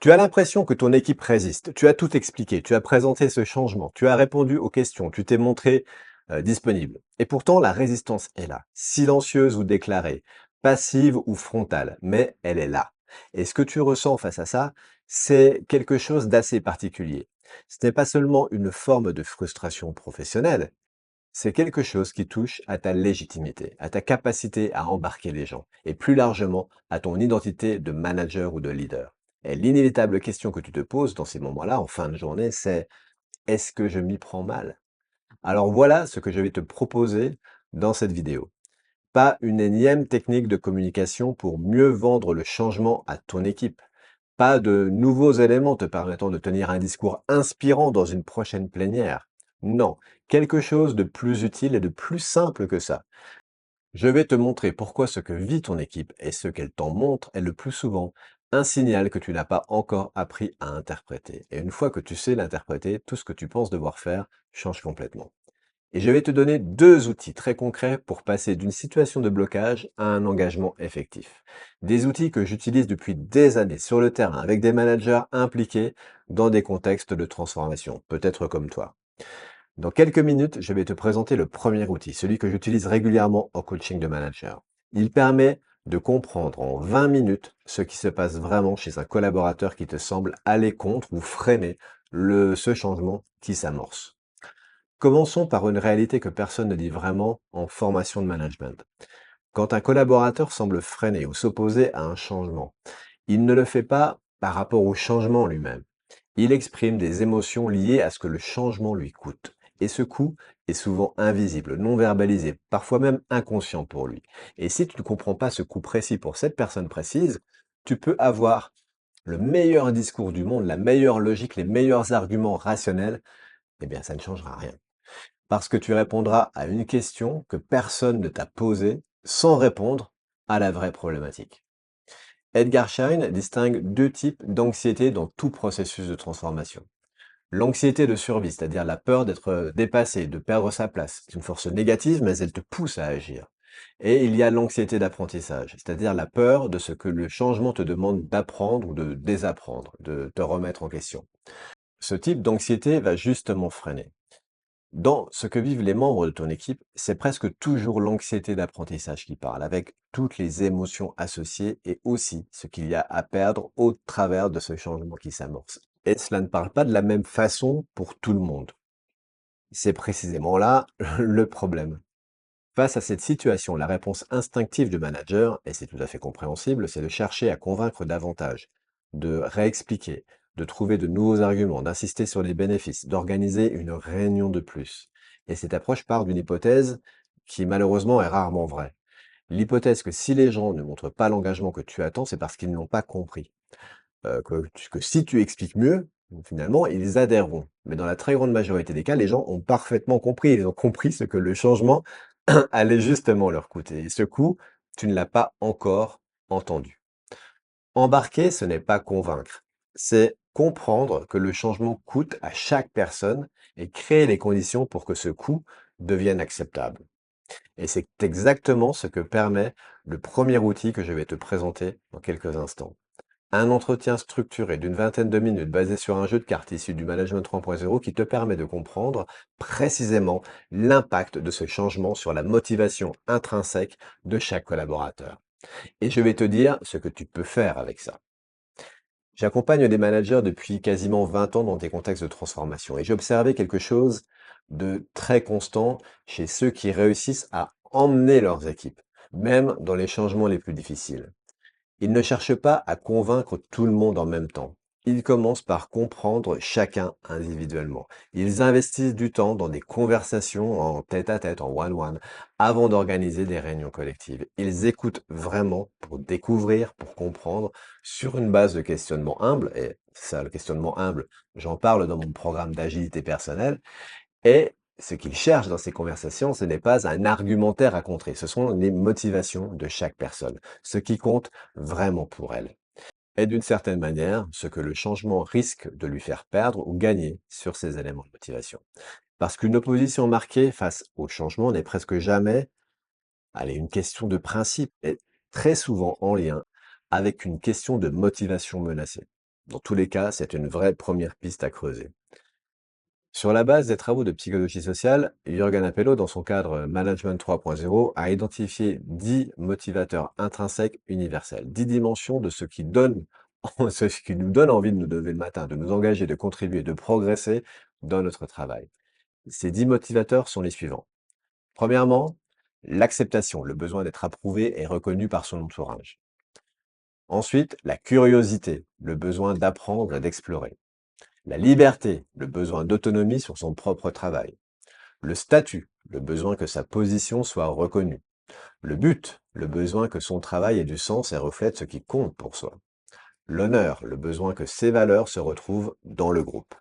Tu as l'impression que ton équipe résiste. Tu as tout expliqué, tu as présenté ce changement, tu as répondu aux questions, tu t'es montré disponible. Et pourtant, la résistance est là, silencieuse ou déclarée, passive ou frontale, mais elle est là. Et ce que tu ressens face à ça, c'est quelque chose d'assez particulier. Ce n'est pas seulement une forme de frustration professionnelle, c'est quelque chose qui touche à ta légitimité, à ta capacité à embarquer les gens et plus largement à ton identité de manager ou de leader. Et l'inévitable question que tu te poses dans ces moments-là, en fin de journée, c'est est-ce que je m'y prends mal? Alors voilà ce que je vais te proposer dans cette vidéo. Pas une énième technique de communication pour mieux vendre le changement à ton équipe. Pas de nouveaux éléments te permettant de tenir un discours inspirant dans une prochaine plénière. Non, quelque chose de plus utile et de plus simple que ça. Je vais te montrer pourquoi ce que vit ton équipe et ce qu'elle t'en montre est le plus souvent un signal que tu n'as pas encore appris à interpréter. Et une fois que tu sais l'interpréter, tout ce que tu penses devoir faire change complètement. Et je vais te donner deux outils très concrets pour passer d'une situation de blocage à un engagement effectif. Des outils que j'utilise depuis des années sur le terrain avec des managers impliqués dans des contextes de transformation, peut-être comme toi. Dans quelques minutes, je vais te présenter le premier outil, celui que j'utilise régulièrement en coaching de manager. Il permet de comprendre en 20 minutes ce qui se passe vraiment chez un collaborateur qui te semble aller contre ou freiner ce changement qui s'amorce. Commençons par une réalité que personne ne dit vraiment en formation de management. Quand un collaborateur semble freiner ou s'opposer à un changement, il ne le fait pas par rapport au changement lui-même. Il exprime des émotions liées à ce que le changement lui coûte. Et ce coût est souvent invisible, non verbalisé, parfois même inconscient pour lui. Et si tu ne comprends pas ce coût précis pour cette personne précise, tu peux avoir le meilleur discours du monde, la meilleure logique, les meilleurs arguments rationnels, eh bien ça ne changera rien. Parce que tu répondras à une question que personne ne t'a posée sans répondre à la vraie problématique. Edgar Schein distingue deux types d'anxiété dans tout processus de transformation. L'anxiété de survie, c'est-à-dire la peur d'être dépassé, de perdre sa place. C'est une force négative, mais elle te pousse à agir. Et il y a l'anxiété d'apprentissage, c'est-à-dire la peur de ce que le changement te demande d'apprendre ou de désapprendre, de te remettre en question. Ce type d'anxiété va justement freiner. Dans ce que vivent les membres de ton équipe, c'est presque toujours l'anxiété d'apprentissage qui parle, avec toutes les émotions associées et aussi ce qu'il y a à perdre au travers de ce changement qui s'amorce. Et cela ne parle pas de la même façon pour tout le monde. C'est précisément là le problème. Face à cette situation, la réponse instinctive du manager, et c'est tout à fait compréhensible, c'est de chercher à convaincre davantage, de réexpliquer, de trouver de nouveaux arguments, d'insister sur les bénéfices, d'organiser une réunion de plus. Et cette approche part d'une hypothèse qui malheureusement est rarement vraie. L'hypothèse que si les gens ne montrent pas l'engagement que tu attends, c'est parce qu'ils n'ont pas compris. Que si tu expliques mieux, finalement, ils adhéreront. Mais dans la très grande majorité des cas, les gens ont parfaitement compris. Ils ont compris ce que le changement allait justement leur coûter. Et ce coût, tu ne l'as pas encore entendu. Embarquer, ce n'est pas convaincre. C'est comprendre que le changement coûte à chaque personne et créer les conditions pour que ce coût devienne acceptable. Et c'est exactement ce que permet le premier outil que je vais te présenter dans quelques instants. Un entretien structuré d'une vingtaine de minutes basé sur un jeu de cartes issu du Management 3.0 qui te permet de comprendre précisément l'impact de ce changement sur la motivation intrinsèque de chaque collaborateur. Et je vais te dire ce que tu peux faire avec ça. J'accompagne des managers depuis quasiment 20 ans dans des contextes de transformation et j'ai observé quelque chose de très constant chez ceux qui réussissent à emmener leurs équipes, même dans les changements les plus difficiles. Ils ne cherchent pas à convaincre tout le monde en même temps. Ils commencent par comprendre chacun individuellement. Ils investissent du temps dans des conversations en tête-à-tête, en one-one, avant d'organiser des réunions collectives. Ils écoutent vraiment pour découvrir, pour comprendre, sur une base de questionnement humble, et ça, le questionnement humble, j'en parle dans mon programme d'agilité personnelle, et ce qu'ils cherchent dans ces conversations, ce n'est pas un argumentaire à contrer, ce sont les motivations de chaque personne, ce qui compte vraiment pour elle. Et d'une certaine manière, ce que le changement risque de lui faire perdre ou gagner sur ces éléments de motivation. Parce qu'une opposition marquée face au changement n'est presque jamais, allez, une question de principe, est très souvent en lien avec une question de motivation menacée. Dans tous les cas, c'est une vraie première piste à creuser. Sur la base des travaux de psychologie sociale, Jürgen Appelo, dans son cadre Management 3.0, a identifié 10 motivateurs intrinsèques universels, 10 dimensions de ce qui donne, ce qui nous donne envie de nous lever le matin, de nous engager, de contribuer, de progresser dans notre travail. Ces 10 motivateurs sont les suivants. Premièrement, l'acceptation, le besoin d'être approuvé et reconnu par son entourage. Ensuite, la curiosité, le besoin d'apprendre et d'explorer. La liberté, le besoin d'autonomie sur son propre travail. Le statut, le besoin que sa position soit reconnue. Le but, le besoin que son travail ait du sens et reflète ce qui compte pour soi. L'honneur, le besoin que ses valeurs se retrouvent dans le groupe.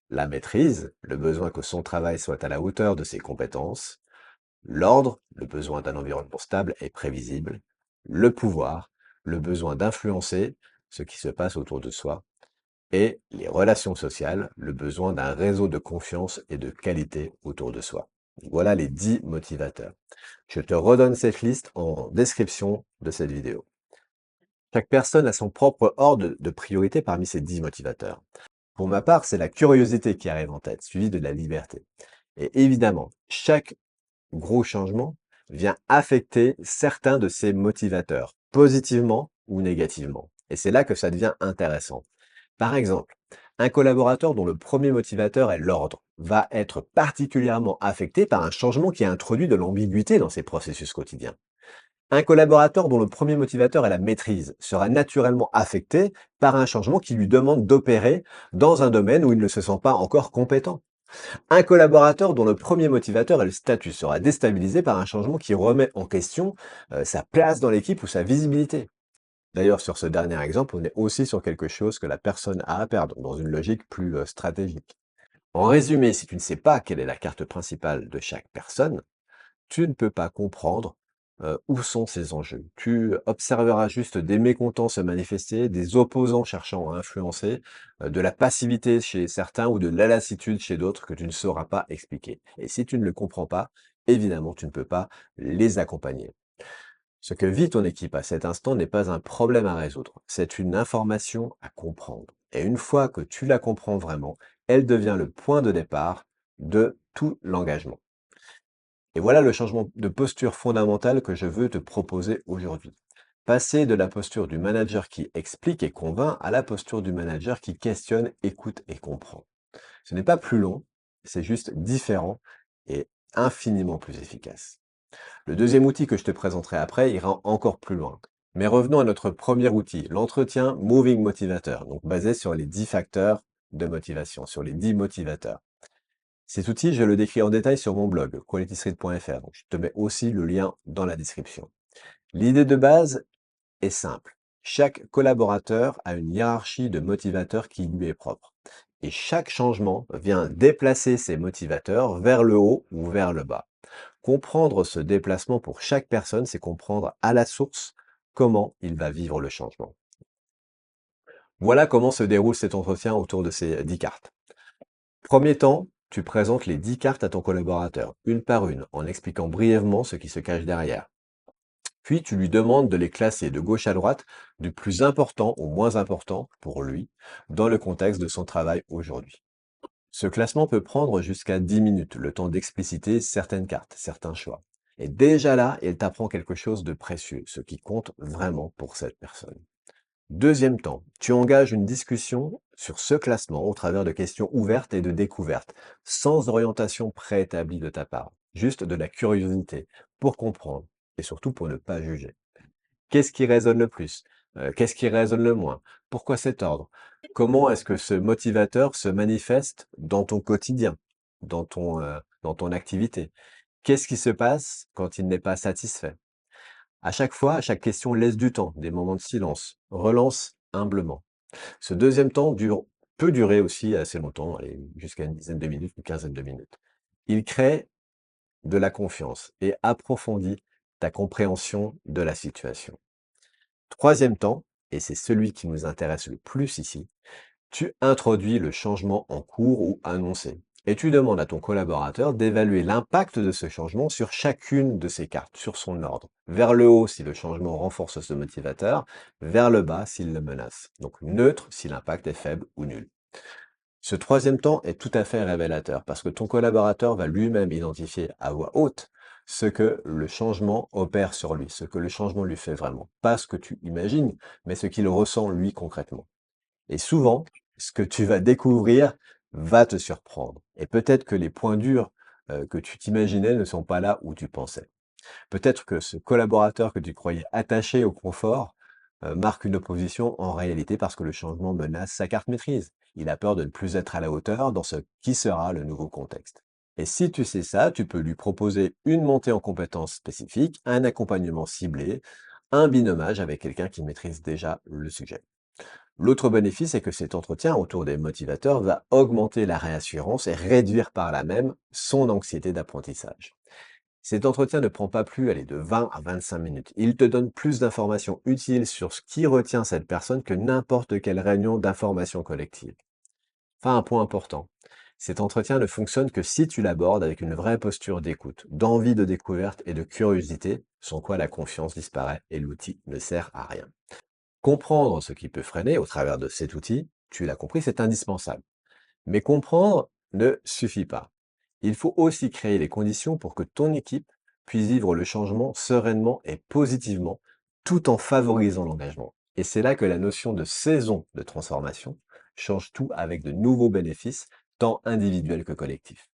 La maîtrise, le besoin que son travail soit à la hauteur de ses compétences. L'ordre, le besoin d'un environnement stable et prévisible. Le pouvoir, le besoin d'influencer ce qui se passe autour de soi. Et les relations sociales, le besoin d'un réseau de confiance et de qualité autour de soi. Voilà les 10 motivateurs. Je te redonne cette liste en description de cette vidéo. Chaque personne a son propre ordre de priorité parmi ces 10 motivateurs. Pour ma part, c'est la curiosité qui arrive en tête, suivie de la liberté. Et évidemment, chaque gros changement vient affecter certains de ces motivateurs, positivement ou négativement. Et c'est là que ça devient intéressant. Par exemple, un collaborateur dont le premier motivateur est l'ordre va être particulièrement affecté par un changement qui a introduit de l'ambiguïté dans ses processus quotidiens. Un collaborateur dont le premier motivateur est la maîtrise sera naturellement affecté par un changement qui lui demande d'opérer dans un domaine où il ne se sent pas encore compétent. Un collaborateur dont le premier motivateur est le statut sera déstabilisé par un changement qui remet en question sa place dans l'équipe ou sa visibilité. D'ailleurs, sur ce dernier exemple, on est aussi sur quelque chose que la personne a à perdre, dans une logique plus stratégique. En résumé, si tu ne sais pas quelle est la carte principale de chaque personne, tu ne peux pas comprendre où sont ces enjeux. Tu observeras juste des mécontents se manifester, des opposants cherchant à influencer, de la passivité chez certains ou de la lassitude chez d'autres que tu ne sauras pas expliquer. Et si tu ne le comprends pas, évidemment, tu ne peux pas les accompagner. Ce que vit ton équipe à cet instant n'est pas un problème à résoudre, c'est une information à comprendre. Et une fois que tu la comprends vraiment, elle devient le point de départ de tout l'engagement. Et voilà le changement de posture fondamentale que je veux te proposer aujourd'hui. Passer de la posture du manager qui explique et convainc à la posture du manager qui questionne, écoute et comprend. Ce n'est pas plus long, c'est juste différent et infiniment plus efficace. Le deuxième outil que je te présenterai après ira encore plus loin. Mais revenons à notre premier outil, l'entretien Moving Motivator, donc basé sur les 10 facteurs de motivation, sur les 10 motivateurs. Cet outil, je le décris en détail sur mon blog, qualitystreet.fr, donc je te mets aussi le lien dans la description. L'idée de base est simple. Chaque collaborateur a une hiérarchie de motivateurs qui lui est propre. Et chaque changement vient déplacer ces motivateurs vers le haut ou vers le bas. Comprendre ce déplacement pour chaque personne, c'est comprendre à la source comment il va vivre le changement. Voilà comment se déroule cet entretien autour de ces 10 cartes. Premier temps, tu présentes les 10 cartes à ton collaborateur, une par une, en expliquant brièvement ce qui se cache derrière. Puis tu lui demandes de les classer de gauche à droite, du plus important au moins important pour lui, dans le contexte de son travail aujourd'hui. Ce classement peut prendre jusqu'à 10 minutes, le temps d'expliciter certaines cartes, certains choix. Et déjà là, il t'apprend quelque chose de précieux, ce qui compte vraiment pour cette personne. Deuxième temps, tu engages une discussion sur ce classement au travers de questions ouvertes et de découvertes, sans orientation préétablie de ta part, juste de la curiosité, pour comprendre et surtout pour ne pas juger. Qu'est-ce qui résonne le plus? Qu'est-ce qui résonne le moins? Pourquoi cet ordre? Comment est-ce que ce motivateur se manifeste dans ton quotidien, dans ton activité? Qu'est-ce qui se passe quand il n'est pas satisfait? À chaque fois, à chaque question, laisse du temps, des moments de silence, relance humblement. Ce deuxième temps peut durer aussi assez longtemps, allez, jusqu'à une dizaine de minutes, une quinzaine de minutes. Il crée de la confiance et approfondit ta compréhension de la situation. Troisième temps, et c'est celui qui nous intéresse le plus ici, tu introduis le changement en cours ou annoncé. Et tu demandes à ton collaborateur d'évaluer l'impact de ce changement sur chacune de ces cartes, sur son ordre. Vers le haut si le changement renforce ce motivateur, vers le bas s'il le menace. Donc neutre si l'impact est faible ou nul. Ce troisième temps est tout à fait révélateur parce que ton collaborateur va lui-même identifier à voix haute ce que le changement opère sur lui, ce que le changement lui fait vraiment. Pas ce que tu imagines, mais ce qu'il ressent lui concrètement. Et souvent, ce que tu vas découvrir va te surprendre. Et peut-être que les points durs que tu t'imaginais ne sont pas là où tu pensais. Peut-être que ce collaborateur que tu croyais attaché au confort marque une opposition en réalité parce que le changement menace sa carte maîtrise. Il a peur de ne plus être à la hauteur dans ce qui sera le nouveau contexte. Et si tu sais ça, tu peux lui proposer une montée en compétences spécifique, un accompagnement ciblé, un binomage avec quelqu'un qui maîtrise déjà le sujet. L'autre bénéfice est que cet entretien autour des motivateurs va augmenter la réassurance et réduire par là même son anxiété d'apprentissage. Cet entretien ne prend pas plus, allez, de 20 à 25 minutes. Il te donne plus d'informations utiles sur ce qui retient cette personne que n'importe quelle réunion d'information collective. Enfin, un point important. Cet entretien ne fonctionne que si tu l'abordes avec une vraie posture d'écoute, d'envie de découverte et de curiosité, sans quoi la confiance disparaît et l'outil ne sert à rien. Comprendre ce qui peut freiner au travers de cet outil, tu l'as compris, c'est indispensable. Mais comprendre ne suffit pas. Il faut aussi créer les conditions pour que ton équipe puisse vivre le changement sereinement et positivement, tout en favorisant l'engagement. Et c'est là que la notion de saison de transformation change tout avec de nouveaux bénéfices, tant individuels que collectifs.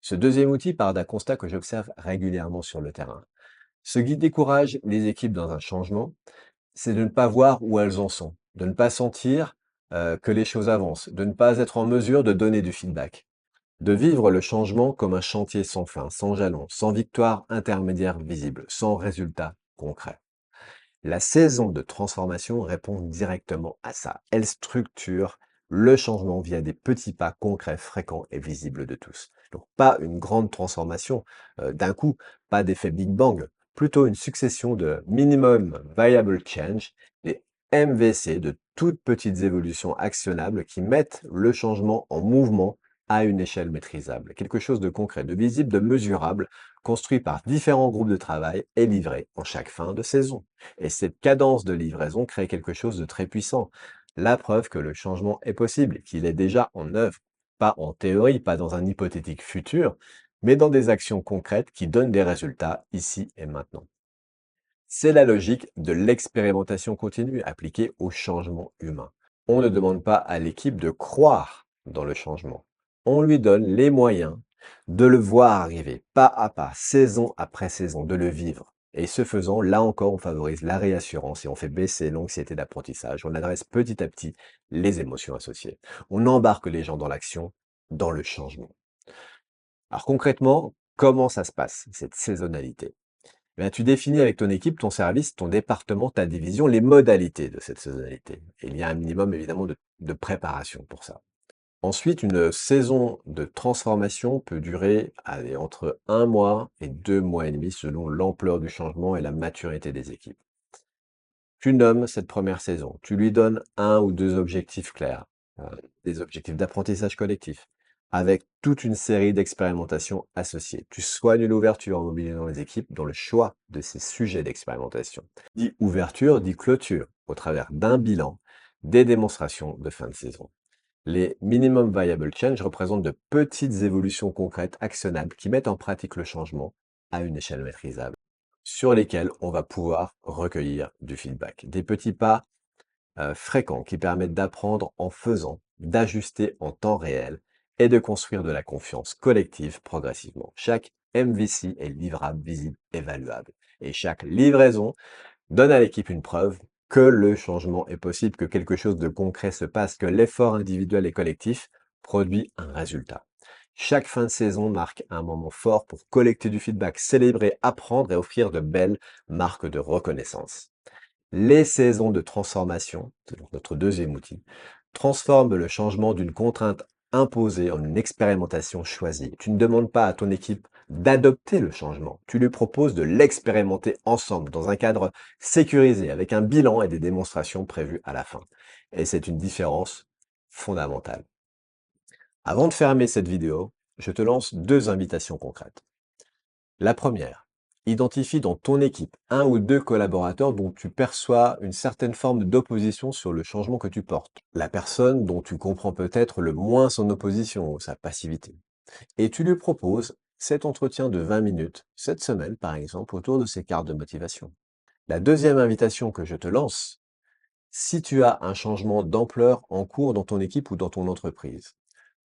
Ce deuxième outil part d'un constat que j'observe régulièrement sur le terrain. Ce qui décourage les équipes dans un changement, c'est de ne pas voir où elles en sont, de ne pas sentir que les choses avancent, de ne pas être en mesure de donner du feedback. De vivre le changement comme un chantier sans fin, sans jalon, sans victoire intermédiaire visible, sans résultat concret. La saison de transformation répond directement à ça. Elle structure le changement via des petits pas concrets, fréquents et visibles de tous. Donc pas une grande transformation d'un coup, pas d'effet Big Bang, plutôt une succession de minimum viable change, les MVC, de toutes petites évolutions actionnables qui mettent le changement en mouvement à une échelle maîtrisable. Quelque chose de concret, de visible, de mesurable, construit par différents groupes de travail et livré en chaque fin de saison. Et cette cadence de livraison crée quelque chose de très puissant. La preuve que le changement est possible, qu'il est déjà en œuvre. Pas en théorie, pas dans un hypothétique futur, mais dans des actions concrètes qui donnent des résultats ici et maintenant. C'est la logique de l'expérimentation continue appliquée au changement humain. On ne demande pas à l'équipe de croire dans le changement. On lui donne les moyens de le voir arriver, pas à pas, saison après saison, de le vivre. Et ce faisant, là encore, on favorise la réassurance et on fait baisser l'anxiété d'apprentissage. On adresse petit à petit les émotions associées. On embarque les gens dans l'action, dans le changement. Alors concrètement, comment ça se passe, cette saisonnalité? Eh bien, tu définis avec ton équipe, ton service, ton département, ta division, les modalités de cette saisonnalité. Et il y a un minimum évidemment de préparation pour ça. Ensuite, une saison de transformation peut durer allez, entre 1 mois et 2 mois et demi selon l'ampleur du changement et la maturité des équipes. Tu nommes cette première saison, tu lui donnes un ou deux objectifs clairs, euh, des objectifs d'apprentissage collectif, avec toute une série d'expérimentations associées. Tu soignes l'ouverture en mobilisant les équipes dans le choix de ces sujets d'expérimentation. Dit ouverture, dit clôture, au travers d'un bilan, des démonstrations de fin de saison. Les minimum viable change représentent de petites évolutions concrètes actionnables qui mettent en pratique le changement à une échelle maîtrisable, sur lesquels on va pouvoir recueillir du feedback. Des petits pas fréquents qui permettent d'apprendre en faisant, d'ajuster en temps réel et de construire de la confiance collective progressivement. Chaque MVC est livrable, visible, évaluable. Et chaque livraison donne à l'équipe une preuve que le changement est possible, que quelque chose de concret se passe, que l'effort individuel et collectif produit un résultat. Chaque fin de saison marque un moment fort pour collecter du feedback, célébrer, apprendre et offrir de belles marques de reconnaissance. Les saisons de transformation, c'est donc notre deuxième outil, transforment le changement d'une contrainte imposée en une expérimentation choisie. Tu ne demandes pas à ton équipe d'adopter le changement, tu lui proposes de l'expérimenter ensemble dans un cadre sécurisé avec un bilan et des démonstrations prévues à la fin. Et c'est une différence fondamentale. Avant de fermer cette vidéo, je te lance 2 invitations concrètes. La première, identifie dans ton équipe un ou 2 collaborateurs dont tu perçois une certaine forme d'opposition sur le changement que tu portes. La personne dont tu comprends peut-être le moins son opposition ou sa passivité. Et tu lui proposes cet entretien de 20 minutes, cette semaine par exemple, autour de ces cartes de motivation. La deuxième invitation que je te lance, si tu as un changement d'ampleur en cours dans ton équipe ou dans ton entreprise,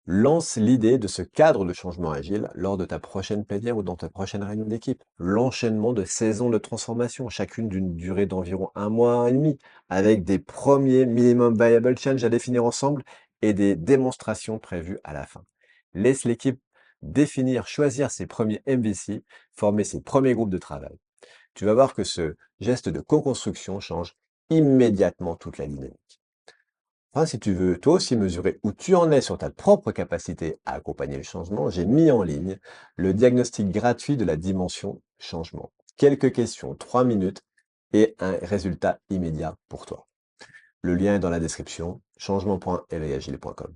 lance l'idée de ce cadre de changement agile lors de ta prochaine plénière ou dans ta prochaine réunion d'équipe. L'enchaînement de saisons de transformation, chacune d'une durée d'environ 1 mois et demi, avec des premiers minimum viable change à définir ensemble et des démonstrations prévues à la fin. Laisse l'équipe définir, choisir ses premiers MVC, former ses premiers groupes de travail. Tu vas voir que ce geste de co-construction change immédiatement toute la dynamique. Enfin, si tu veux toi aussi mesurer où tu en es sur ta propre capacité à accompagner le changement, j'ai mis en ligne le diagnostic gratuit de la dimension changement. Quelques questions, 3 minutes et un résultat immédiat pour toi. Le lien est dans la description, changement.éveillagile.com.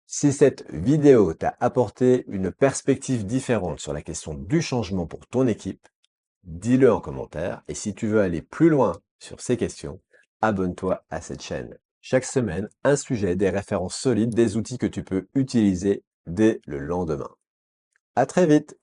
Si cette vidéo t'a apporté une perspective différente sur la question du changement pour ton équipe, dis-le en commentaire et si tu veux aller plus loin sur ces questions, abonne-toi à cette chaîne. Chaque semaine, un sujet, des références solides, des outils que tu peux utiliser dès le lendemain. À très vite!